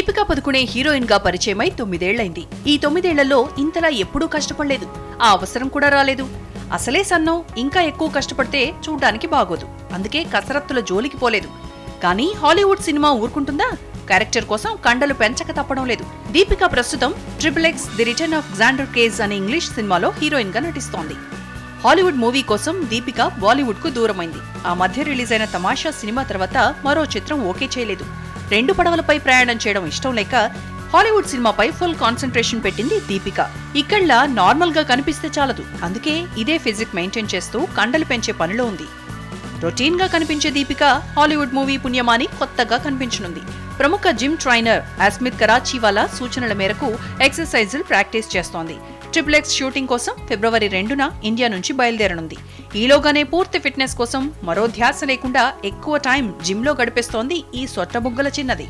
Deepika Padukone heroine గా పరిచయమై 9 ఏళ్లైంది. ఈ 9 ఏళ్లలో ఇంతలా ఎప్పుడూ కష్టపడలేదు. ఆ అవసరం కూడా రాలేదు. అసలే సన్నం, ఇంకా ఎక్కువ కష్టపడితే చూడ్డానికి బాగోదు. అందుకే కసరత్తుల జోలికి పోలేదు. కానీ హాలీవుడ్ సినిమా ఊరుకుంటుందా? క్యారెక్టర్ కోసం కండలు పెంచక తప్పడం లేదు. దీపిక ప్రస్తుతం XXX the return of Xander Cage అనే ఇంగ్లీష్ సినిమాలో హీరోయిన్ గా నటిస్తోంది. హాలీవుడ్ మూవీ కోసం దీపిక బాలీవుడ్ కు దూరమైంది. ఆ మధ్య రిలీజ్ అయిన తమాషా సినిమా తర్వాత మరో చిత్రం ఓకే చేయలేదు. 2 పడవలపై ప్రయాణం చేయడం ఇష్టం లేక హాలీవుడ్ సినిమాపై ఫుల్ కాన్సంట్రేషన్ పెట్టింది దీపిక. ఇక్కడ్లా నార్మల్ గా కనిపిస్తే చాలదు. అందుకే ఇదే ఫిజిక్ మెయింటైన్ చేస్తూ కండలు పెంచే పనిలో ఉంది. రొటీన్ గా కనిపించే దీపిక హాలీవుడ్ మూవీ పుణ్యమాని కొత్తగా కనిపించనుంది. ప్రముఖ జిమ్ ట్రైనర్ అస్మిత్ కరాచీవాలా సూచనల మేరకు ఎక్సర్సైజులు ప్రాక్టీస్ చేస్తోంది. XXX షూటింగ్ కోసం ఫిబ్రవరి 2న ఇండియా నుంచి బయలుదేరనుంది. ఈలోగానే పూర్తి ఫిట్నెస్ కోసం మరో ధ్యాస లేకుండా ఎక్కువ టైం జిమ్ లో గడిపేస్తోంది ఈ సొట్టబుగ్గల చిన్నది.